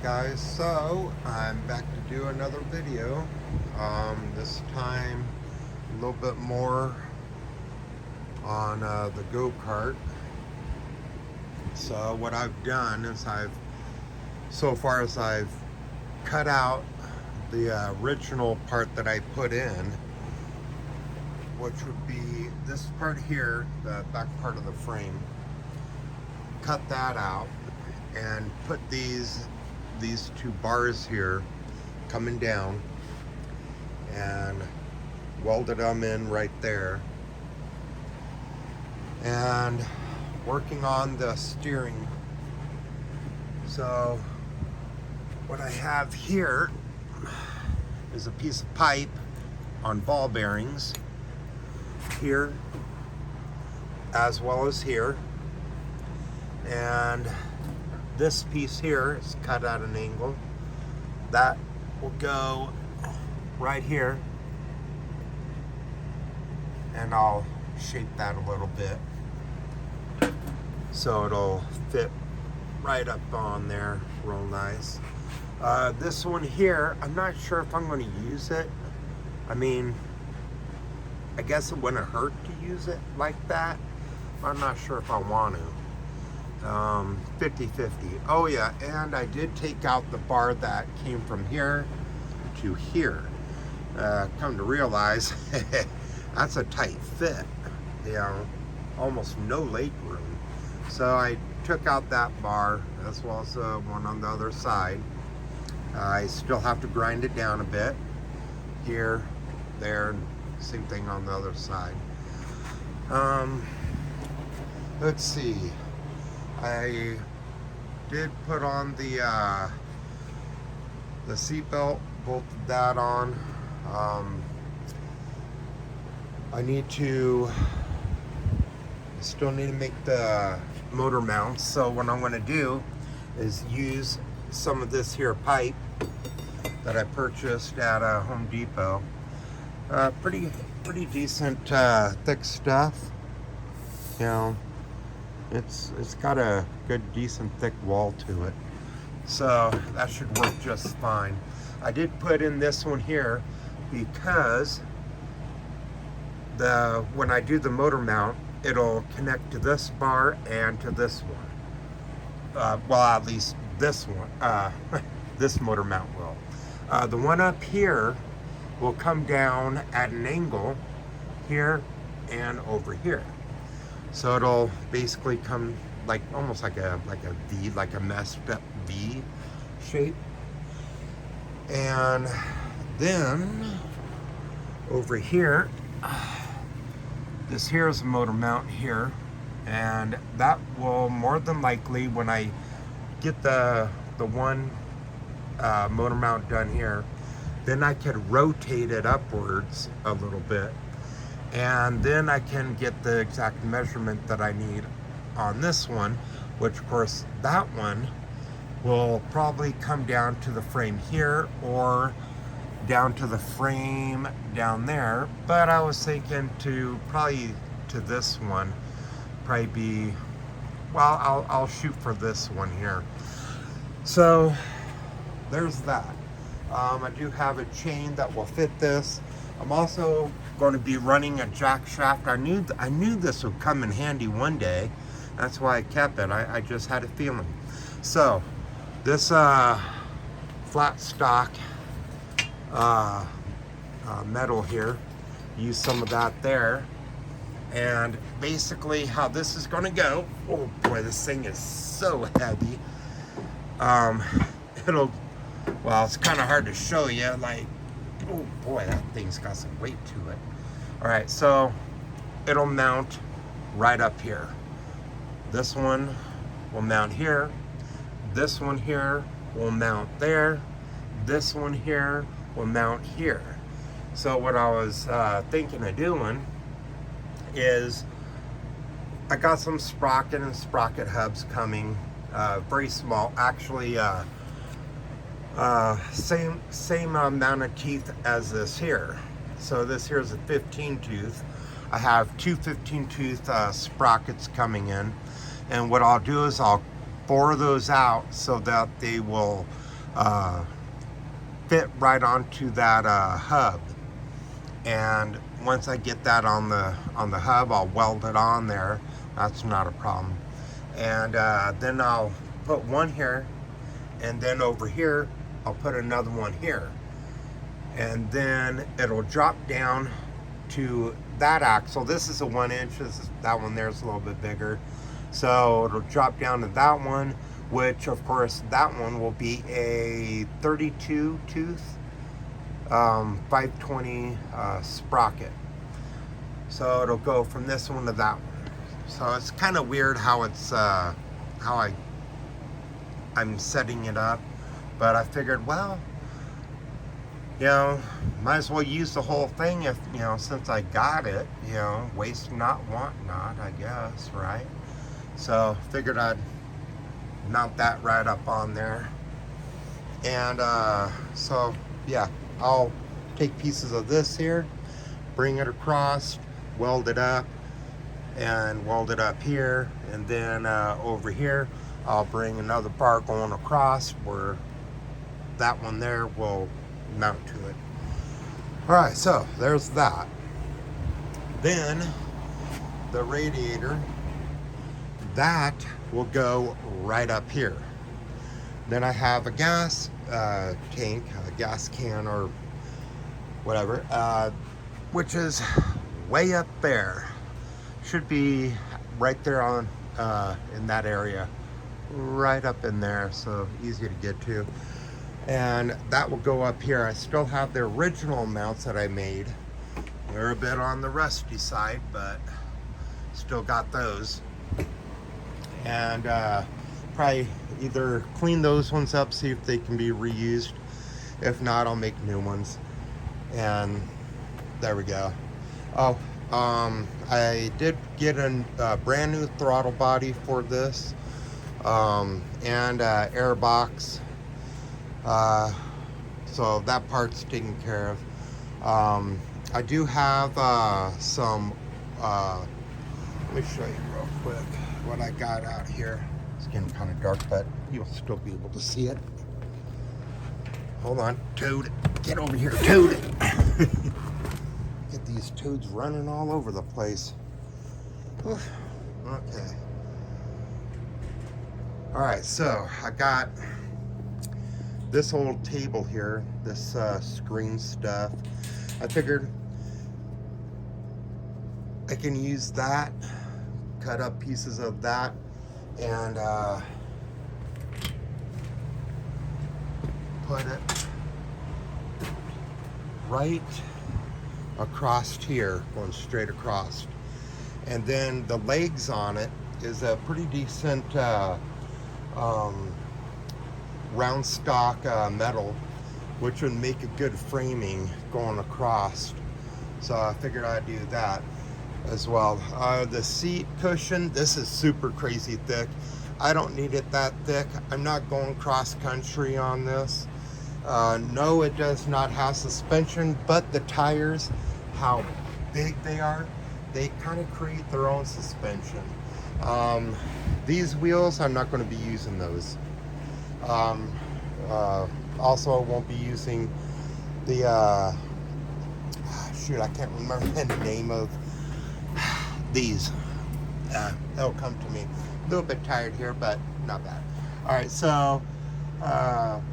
Guys, so I'm back to do another video. This time a little bit more on the go-kart. So what I've done is I've cut out the original part that I put in, which would be this part here, the back part of the frame. Cut that out and put these two bars here coming down and welded them in right there, and working on the steering. So what I have here is a piece of pipe on ball bearings here as well as here, and this piece here is cut at an angle that will go right here, and I'll shape that a little bit so it'll fit right up on there real nice. This one here, I'm not sure if I'm going to use it. I mean, I guess it wouldn't hurt to use it like that, but I'm not sure if I want to. 50-50. Oh yeah, and I did take out the bar that came from here to here. Come to realize that's a tight fit, you know, almost no leg room. So I took out that bar as well as one on the other side. I still have to grind it down a bit here, there, same thing on the other side. Let's see, I did put on the seat belt, bolted that on. I still need to make the motor mounts, so what I'm going to do is use some of this here pipe that I purchased at Home Depot. Pretty decent thick stuff, you know. It's got a good decent thick wall to it, so that should work just fine. I did put in this one here because when I do the motor mount, it'll connect to this bar and to this one. Well, at least this one, this motor mount will. The one up here will come down at an angle here and over here. So it'll basically come like almost like a V, like a messed up V shape. And then over here, this here is a motor mount here, and that will more than likely, when I get the one motor mount done here, then I could rotate it upwards a little bit, and then I can get the exact measurement that I need on this one, which of course that one will probably come down to the frame here or down to the frame down there. But I was thinking to probably to this one, probably be, well, I'll shoot for this one here. So there's that. I do have a chain that will fit this. I'm also going to be running a jack shaft. I knew this would come in handy one day. That's why I kept it. I just had a feeling. So this flat stock metal here, use some of that there, and basically how this is going to go. Oh boy, this thing is so heavy. Well, it's kind of hard to show you, like, oh boy, that thing's got some weight to it. All right, so it'll mount right up here. This one will mount here. This one here will mount there. This one here will mount here. So what I was thinking of doing is I got some sprocket and sprocket hubs coming, very small, actually. Same amount of teeth as this here. So this here is a 15 tooth. I have two 15 tooth sprockets coming in, and what I'll do is I'll bore those out so that they will fit right onto that hub. And once I get that on the hub, I'll weld it on there. That's not a problem. And then I'll put one here, and then over here I'll put another one here, and then it'll drop down to that axle. This is a 1 inch. That one there's a little bit bigger, so it'll drop down to that one, which of course that one will be a 32 tooth 520 sprocket. So it'll go from this one to that one. So it's kind of weird how it's how I'm setting it up, but I figured, well, you know, might as well use the whole thing if, you know, since I got it, you know, waste not, want not, I guess, right? So figured I'd mount that right up on there. And so yeah, I'll take pieces of this here, bring it across, weld it up, and weld it up here, and then over here I'll bring another bar going across where that one there will mount to it. All right, so there's that. Then the radiator, that will go right up here. Then I have a gas tank, a gas can or whatever, which is way up there. Should be right there on in that area, right up in there, so easy to get to. And that will go up here. I still have the original mounts that I made. They're a bit on the rusty side, but still got those. And probably either clean those ones up, see if they can be reused. If not, I'll make new ones. And there we go. Oh, I did get a brand new throttle body for this, and air box. So that part's taken care of. I do have some, let me show you real quick what I got out here. It's getting kind of dark, but you'll still be able to see it. Hold on, Toad. Get over here, Toad. Get these toads running all over the place. Oof. Okay. All right, so I got this old table here, this screen stuff. I figured I can use that, cut up pieces of that, and put it right across here, going straight across. And then the legs on it is a pretty decent round stock metal, which would make a good framing going across. So I figured I'd do that as well. The seat cushion, this is super crazy thick. I don't need it that thick. I'm not going cross country on this. No, it does not have suspension, but the tires, how big they are, they kind of create their own suspension. These wheels, I'm not going to be using those. Also, I won't be using the, shoot, I can't remember the name of these. They'll come to me. A little bit tired here, but not bad. All right, so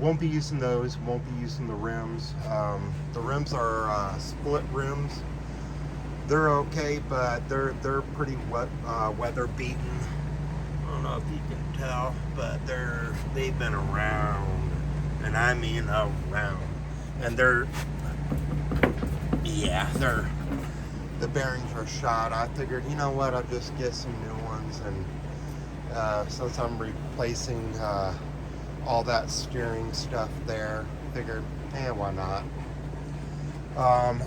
won't be using those, won't be using the rims. The rims are split rims. They're okay, but they're pretty weather beaten. I don't know if you can tell, but they've been around, and I mean around. And the bearings are shot. I figured, you know what, I'll just get some new ones, and since I'm replacing all that steering stuff there, figured, why not?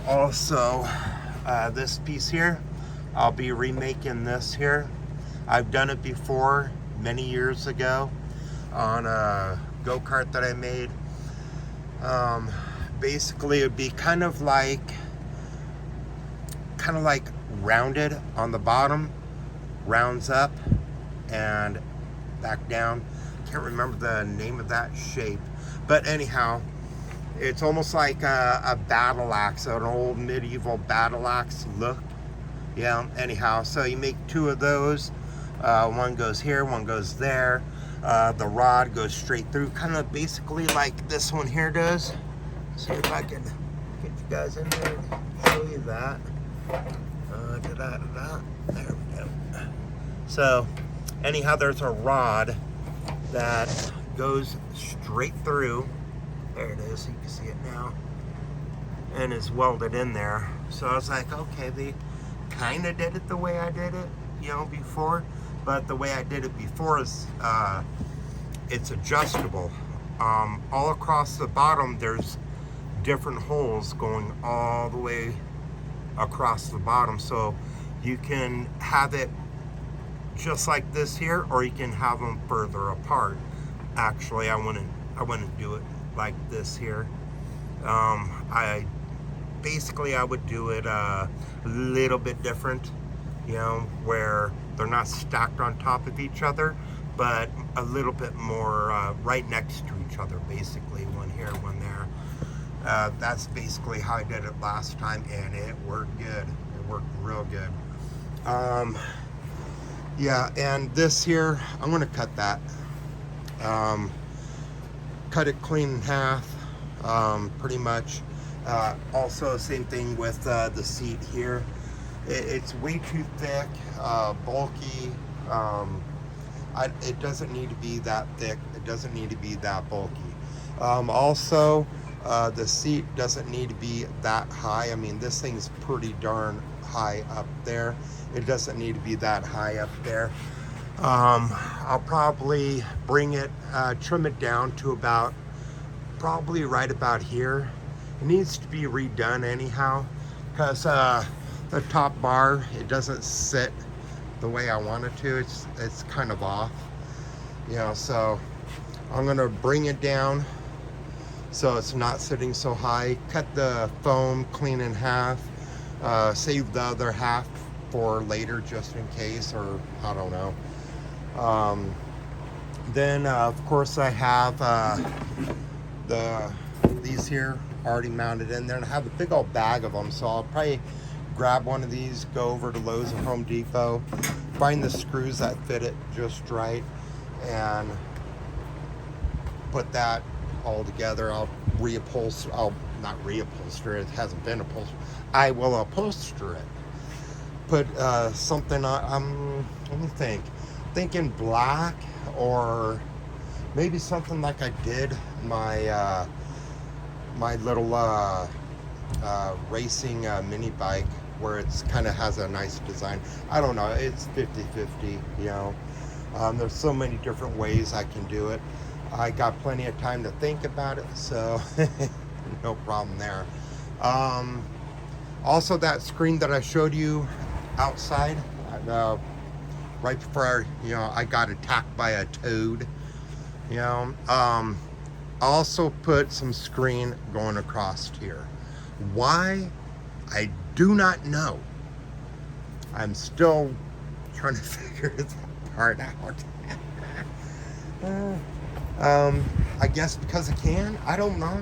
Also, this piece here, I'll be remaking this here. I've done it before many years ago on a go-kart that I made. Basically, it'd be kind of like rounded on the bottom, rounds up and back down. Can't remember the name of that shape, But anyhow, it's almost like a battle axe, an old medieval battle axe look. Yeah, anyhow, so you make 2 of those. One goes here, one goes there. The rod goes straight through, kind of basically like this one here does. See if I can get you guys in there and show you that. There we go. So, anyhow, there's a rod that goes straight through. There it is, you can see it now. And is welded in there. So I was like, okay, they kind of did it the way I did it, you know, before. But the way I did it before is it's adjustable. All across the bottom, there's different holes going all the way across the bottom. So you can have it just like this here, or you can have them further apart. Actually, I wouldn't do it like this here. I would do it a little bit different, you know, where they're not stacked on top of each other, but a little bit more right next to each other, basically, one here, one there. That's basically how I did it last time, and it worked good. It worked real good. Yeah, and this here, I'm gonna cut that. Cut it clean in half, pretty much. Also, same thing with the seat here. It's way too thick, bulky. It doesn't need to be that thick. It doesn't need to be that bulky. Also, the seat doesn't need to be that high. I mean, this thing's pretty darn high up there. It doesn't need to be that high up there. I'll probably bring it, trim it down to about, probably right about here. It needs to be redone anyhow, because the top bar, it doesn't sit the way I want it to. It's kind of off, you know. So I'm gonna bring it down so it's not sitting so high. Cut the foam clean in half. Save the other half for later, just in case, or I don't know. Then of course I have these here already mounted in there, and I have a big old bag of them, so I'll probably grab one of these, go over to Lowe's or Home Depot, find the screws that fit it just right, and put that all together. I'll reupholster, I'll not reupholster it, hasn't been upholstered. I will upholster it. Put something on, let me think. Thinking black, or maybe something like I did my my little racing mini bike, where it's kind of has a nice design. I don't know, it's 50-50, you know. There's so many different ways I can do it. I got plenty of time to think about it, so no problem there. Also, that screen that I showed you outside, right before, you know, I got attacked by a toad, you know. Also put some screen going across here. Why? I do not know. I'm still trying to figure that part out. I guess because I can. I don't know.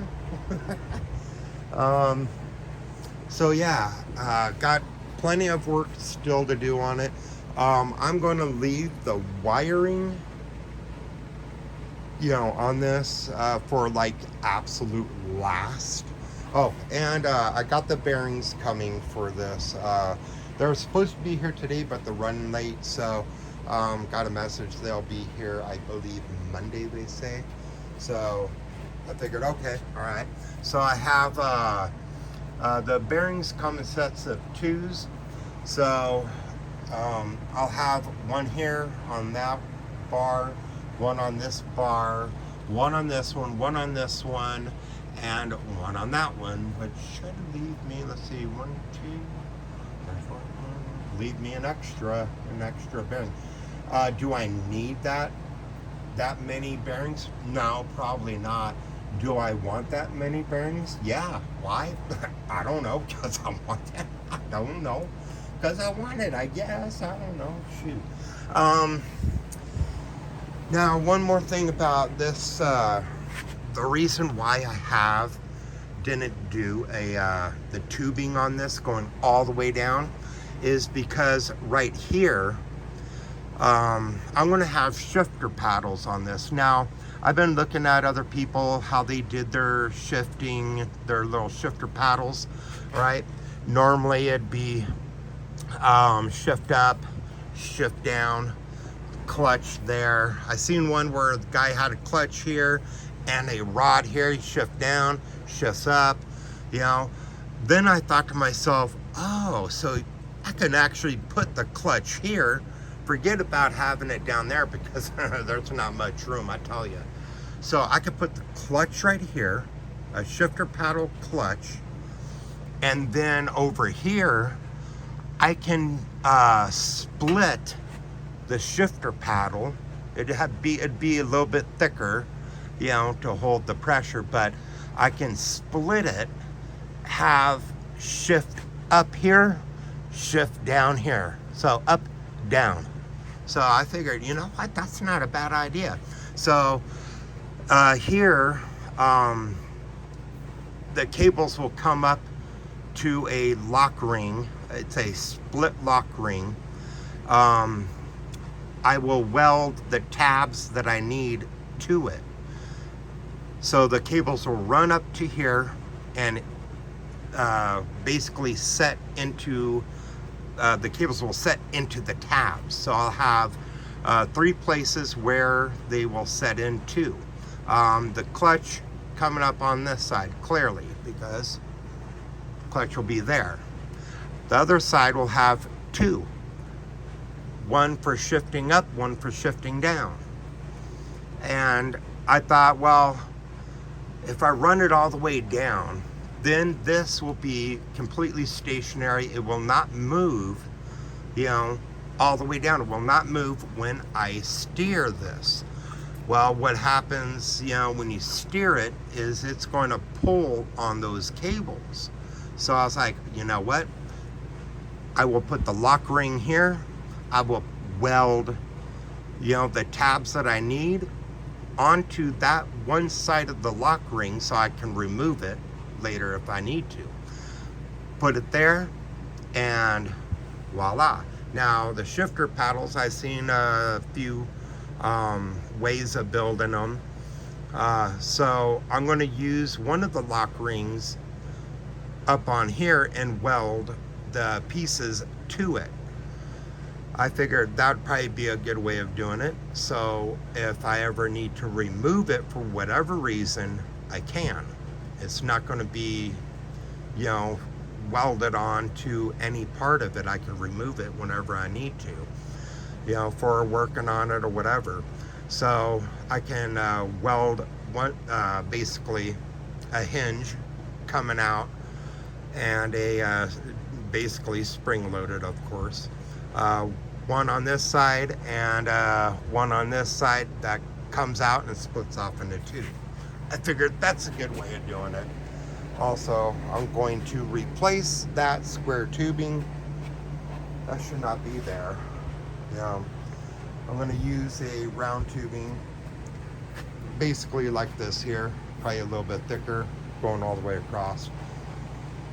So yeah, got plenty of work still to do on it. I'm going to leave the wiring, you know, on this for like absolute last. Oh, and I got the bearings coming for this. They're supposed to be here today, but they're running late, so got a message they'll be here, I believe, Monday, they say. So I figured, okay, all right. So I have the bearings come in sets of 2s. So I'll have one here on that bar, one on this bar, one on this one, and one on that one, which should leave me, let's see, 1, 2, 3, 4, leave me an extra bearing. Do I need that many bearings? No, probably not. Do I want that many bearings? Yeah. Why? I don't know, because I want it. I don't know, because I want it, I guess. I don't know. Shoot. Now, one more thing about this the reason why I didn't do the tubing on this going all the way down is because right here, I'm going to have shifter paddles on this. Now, I've been looking at other people, how they did their shifting, their little shifter paddles, right? Normally it'd be shift up, shift down, clutch there. I seen one where the guy had a clutch here and a rod here. He shift down, shifts up, you know. Then I thought to myself, oh, so I can actually put the clutch here. Forget about having it down there because there's not much room, I tell you. So I could put the clutch right here, a shifter paddle clutch, and then over here I can split the shifter paddle. It'd be a little bit thicker, you know, to hold the pressure, but I can split it, have shift up here, shift down here. So up, down. So I figured, you know what, that's not a bad idea. So here, the cables will come up to a lock ring. It's a split lock ring. I will weld the tabs that I need to it. So the cables will run up to here and basically set into the cables will set into the tabs. So I'll have 3 places where they will set into. The clutch coming up on this side clearly because the clutch will be there. The other side will have 2. One for shifting up, one for shifting down. And I thought, well, if I run it all the way down, then this will be completely stationary. It will not move, you know, all the way down. It will not move when I steer this. Well, what happens, you know, when you steer it is it's going to pull on those cables. So I was like, you know what? I will put the lock ring here. I will weld, you know, the tabs that I need onto that one side of the lock ring so I can remove it later if I need to. Put it there and voila. Now the shifter paddles, I've seen a few ways of building them. So I'm going to use one of the lock rings up on here and weld the pieces to it. I figured that would probably be a good way of doing it. So if I ever need to remove it for whatever reason, I can. It's not going to be, you know, welded on to any part of it. I can remove it whenever I need to, you know, for working on it or whatever. So I can weld one, basically a hinge coming out and a basically spring loaded, of course. One on this side and one on this side that comes out and splits off into 2. I figured that's a good way of doing it. Also, I'm going to replace that square tubing. That should not be there. I'm going to use a round tubing, basically like this here, probably a little bit thicker, going all the way across.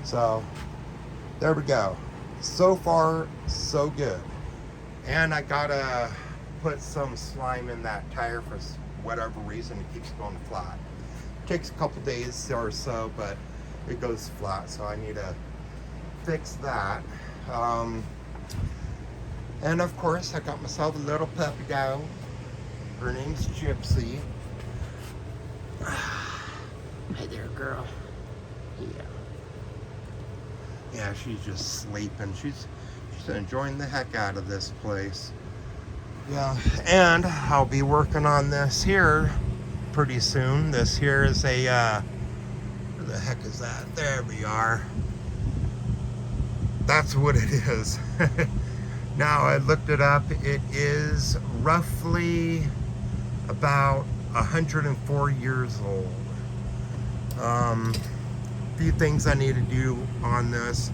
So, there we go. So far, so good. And I gotta put some slime in that tire for whatever reason. It keeps going flat. Takes a couple days or so, but it goes flat, so I need to fix that. And of course, I got myself a little puppy dog. Her name's Gypsy. Hey there, girl. Yeah, she's just sleeping. She's enjoying the heck out of this place. Yeah, and I'll be working on this here pretty soon. This here is a, where the heck is that? There we are. That's what it is. Now, I looked it up. It is roughly about 104 years old. Few things I need to do on this.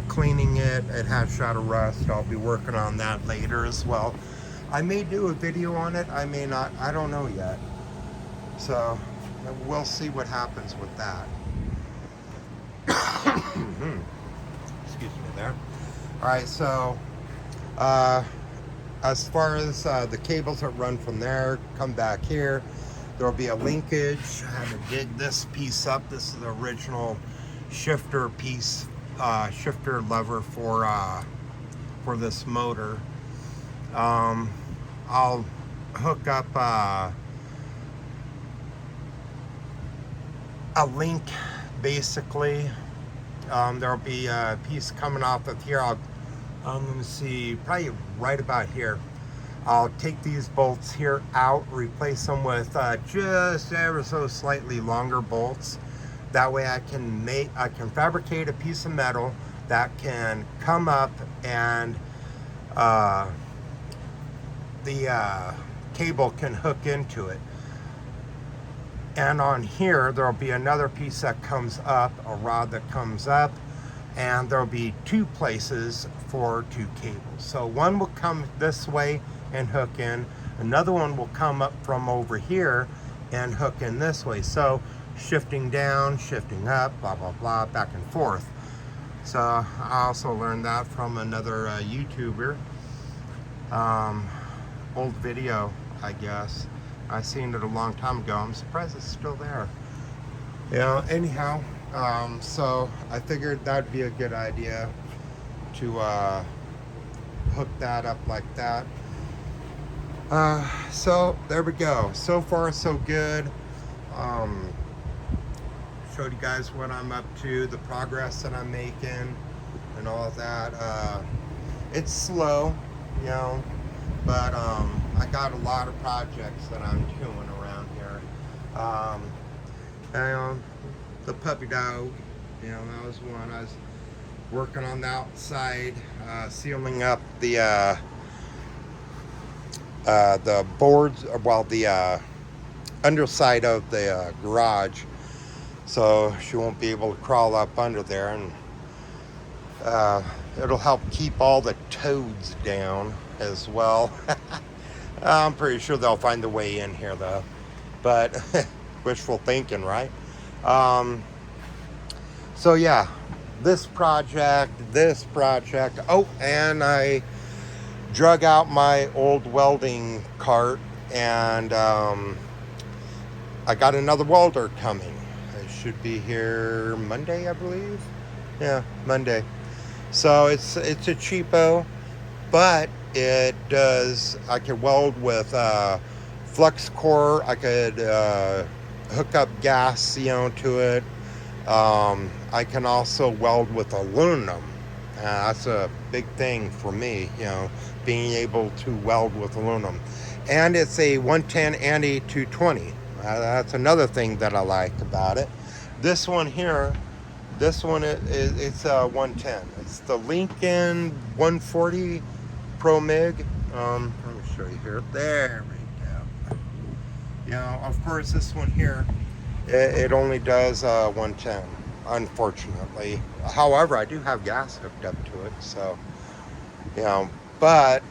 Cleaning it. It has shot of rust. I'll be working on that later as well. I may do a video on it. I may not. I don't know yet. So, we'll see what happens with that. Excuse me there. All right, so as far as the cables that run from there, come back here. There'll be a linkage. I had to dig this piece up. This is the original shifter piece, shifter lever for this motor. I'll hook up a link, basically. There'll be a piece coming off of here. Let me see, probably right about here. I'll take these bolts here out, replace them with just ever so slightly longer bolts. That way I can fabricate a piece of metal that can come up and the cable can hook into it. And on here, there'll be another piece that comes up, a rod that comes up, and there'll be two places for two cables. So one will come this way and hook in, another one will come up from over here and hook in this way. So shifting down, shifting up, blah, blah, blah, back and forth. So I also learned that from another YouTuber. Old video, I guess. I seen it a long time ago. I'm surprised it's still there. Yeah, anyhow, so I figured that'd be a good idea to hook that up like that. So there we go. So far so good. Showed you guys what I'm up to, the progress that I'm making and all of that. It's slow, you know, but I got a lot of projects that I'm doing around here. And the puppy dog, you know, that was one. I was working on the outside, sealing up the boards, well, the underside of the garage, so she won't be able to crawl up under there, and it'll help keep all the toads down as well. I'm pretty sure they'll find a way in here though, but wishful thinking, right? So yeah, this project, oh, and I drug out my old welding cart, and I got another welder coming. It should be here Monday, I believe. Yeah, Monday. So it's a cheapo, but it does, I could weld with flux core. I could hook up gas, you know, to it. I can also weld with aluminum. That's a big thing for me, you know, being able to weld with aluminum. And it's a 110 and a 220. That's another thing that I like about it. This one here, it's a 110. It's the Lincoln 140 Pro MIG. Let me show you here. There we go. You know, of course, this one here, it only does 110, unfortunately. However, I do have gas hooked up to it, so, you know, but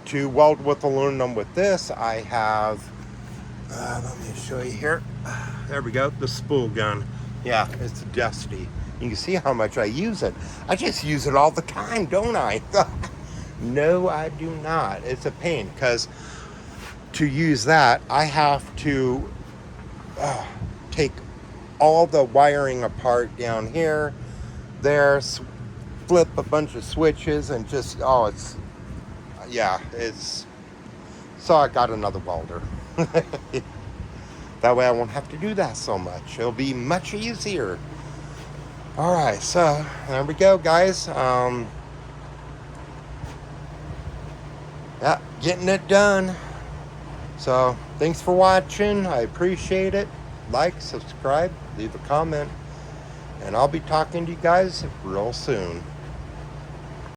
to weld with aluminum with this, I have, let me show you here. There we go, the spool gun. Yeah, it's dusty. You can see how much I use it. I just use it all the time, don't I? No, I do not. It's a pain, because to use that, I have to take all the wiring apart down here, there, flip a bunch of switches, and just, oh, it's, yeah, it's, so I got another welder. That way I won't have to do that so much. It'll be much easier. All right, so there we go, guys. Yeah, getting it done. So thanks for watching. I appreciate it. Like, subscribe, leave a comment, and I'll be talking to you guys real soon.